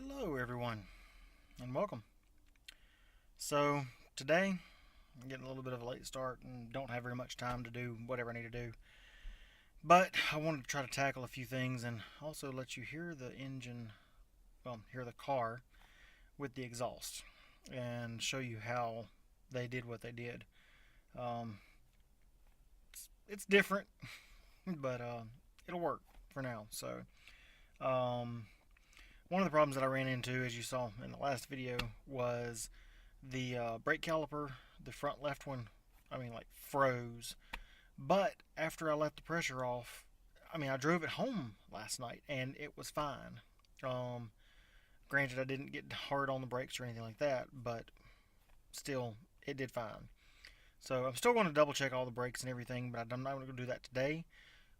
Hello everyone and welcome. So today I'm getting a little bit of a late start and don't have very much time to do whatever I need to do. But I wanted to try to tackle a few things and also let you hear the engine, hear the car with the exhaust and show you how they did what they did. Um, it's different, but it'll work for now. Um, One of the problems that I ran into, as you saw in the last video, was the brake caliper, the front left one, froze. But after I let the pressure off, I drove it home last night and it was fine. Um, Granted, I didn't get hard on the brakes or anything like that, but still, it did fine. So I'm still going to double check all the brakes and everything, but I'm not going to do that today.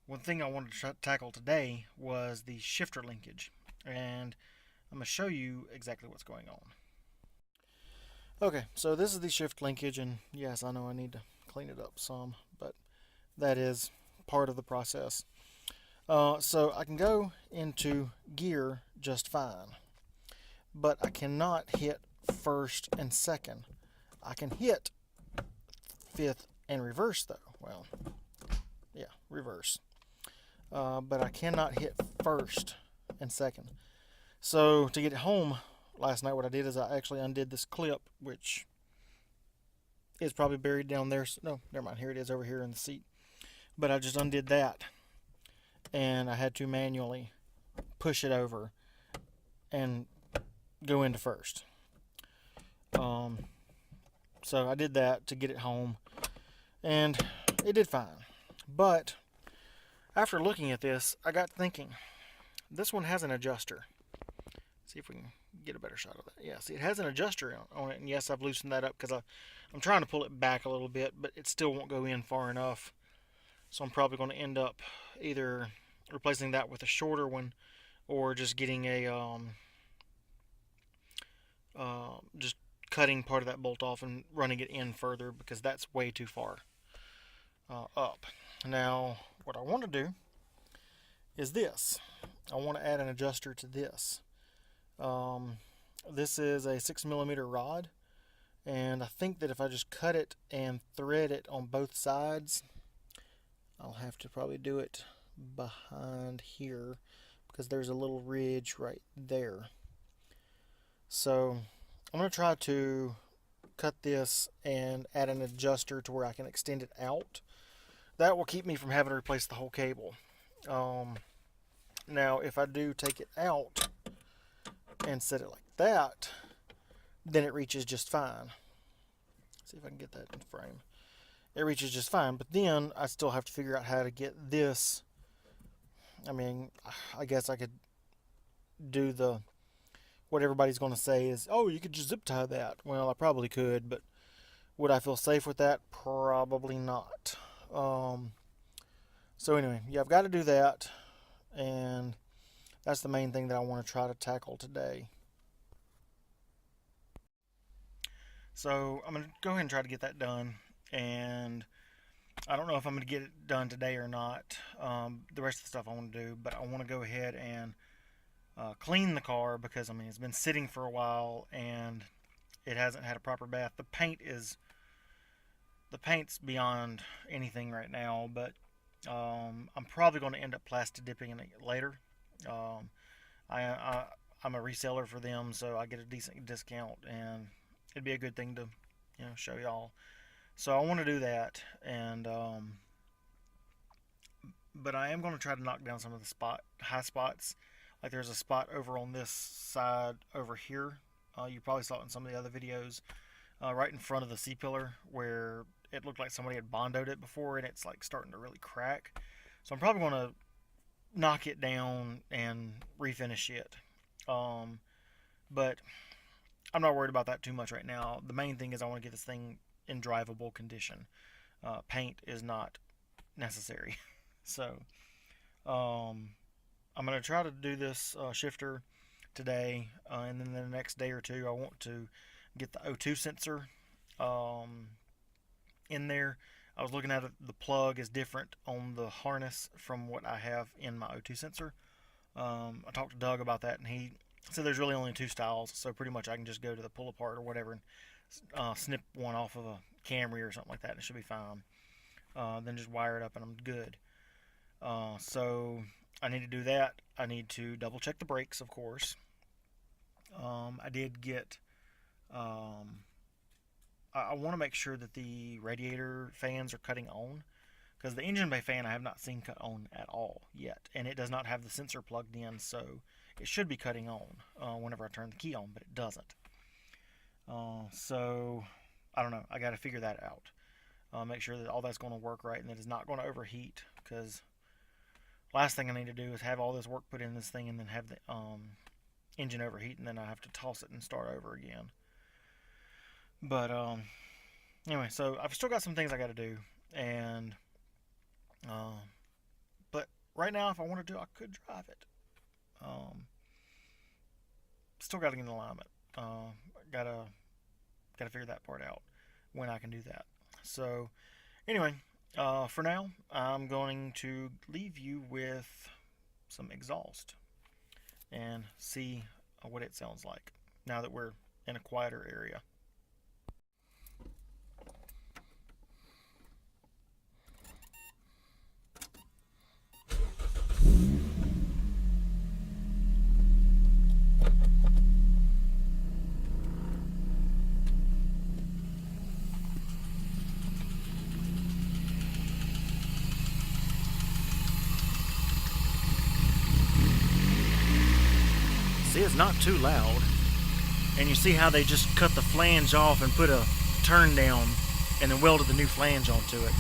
One thing I wanted to tackle today was the shifter linkage, and I'm going to show you exactly what's going on. Okay, so this is the shift linkage, and yes, I know I need to clean it up some, but that is part of the process. So I can go into gear just fine, but I cannot hit first and second. I can hit fifth and reverse though. Well, yeah, reverse. But I cannot hit first and second. So to get it home last night, what I did is I actually undid this clip, which is probably buried down there. No, never mind. Here it is over here in the seat. But I just undid that, and I had to manually push it over and go into first. So I did that to get it home, and it did fine. But after looking at this, I got thinking, this one has an adjuster. See if we can get a better shot of that. Yeah, see, it has an adjuster on it, and yes, I've loosened that up because I'm trying to pull it back a little bit, but it still won't go in far enough. So I'm probably going to end up either replacing that with a shorter one, or just getting just cutting part of that bolt off and running it in further, because that's way too far up. Now, what I want to do is this. I want to add an adjuster to this. This is a 6mm rod, and I think that if I just cut it and thread it on both sides, I'll have to probably do it behind here because there's a little ridge right there. So I'm going to try to cut this and add an adjuster to where I can extend it out. That will keep me from having to replace the whole cable. Now, if I do take it out and set it like that, then it reaches just fine. See if I can get that in frame. It reaches just fine, but then I still have to figure out how to get this. I guess I could do what everybody's going to say is, oh, you could just zip tie that. Well, I probably could, but would I feel safe with that? Probably not. So anyway, yeah, I've got to do that, and that's the main thing that I want to try to tackle today. So I'm going to go ahead and try to get that done, and I don't know if I'm going to get it done today or not. The rest of the stuff I want to do, but I want to go ahead and clean the car because it's been sitting for a while and it hasn't had a proper bath. The paint's beyond anything right now, but I'm probably going to end up plastic dipping in it later. Um, I'm a reseller for them, so I get a decent discount, and it'd be a good thing to show y'all. So I want to do that, and but I am going to try to knock down some of the high spots. Like there's a spot over on this side over here. You probably saw it in some of the other videos, right in front of the C-pillar where it looked like somebody had bondoed it before, and it's like starting to really crack. So I'm probably going to knock it down and refinish it. But I'm not worried about that too much right now. The main thing is I want to get this thing in drivable condition. Paint is not necessary. So I'm going to try to do this shifter today, and then the next day or two I want to get the O2 sensor in there. I was looking at it, the plug is different on the harness from what I have in my O2 sensor. I talked to Doug about that, and he So there's really only two styles, so pretty much I can just go to the pull apart or whatever and snip one off of a Camry or something like that, and it should be fine. Then just wire it up and I'm good. So I need to do that. I need to double check the brakes, of course. I did get. I want to make sure that the radiator fans are cutting on, because the engine bay fan I have not seen cut on at all yet, and it does not have the sensor plugged in, so it should be cutting on whenever I turn the key on, but it doesn't. So I don't know. I got to figure that out. Make sure that all that's going to work right and that it's not going to overheat, because last thing I need to do is have all this work put in this thing and then have the engine overheat, and then I have to toss it and start over again. But anyway, so I've still got some things I got to do, and but right now, if I wanted to, I could drive it. Still got to get in alignment. Gotta figure that part out when I can do that. So anyway, for now, I'm going to leave you with some exhaust and see what it sounds like now that we're in a quieter area. See, it's not too loud. And you see how they just cut the flange off and put a turn down and then welded the new flange onto it.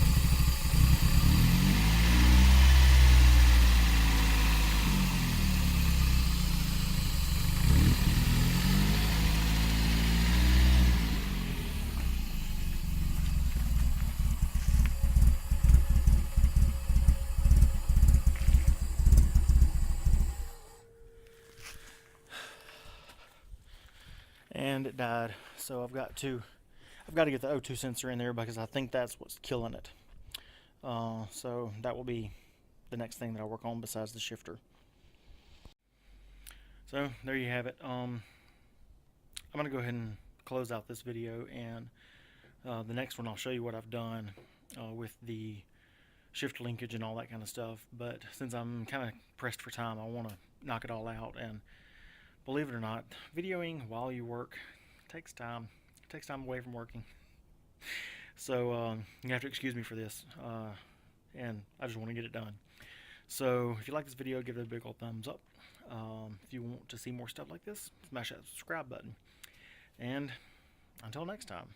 And it died. So I've got to get the O2 sensor in there, because I think that's what's killing it. So that will be the next thing that I work on besides the shifter. So there you have it. I'm gonna go ahead and close out this video, and the next one I'll show you what I've done with the shift linkage and all that kind of stuff. But since I'm kind of pressed for time, I want to knock it all out. And believe it or not, videoing while you work takes time. It takes time away from working. So you have to excuse me for this, and I just want to get it done. So if you like this video, give it a big old thumbs up. If you want to see more stuff like this, smash that subscribe button. And until next time.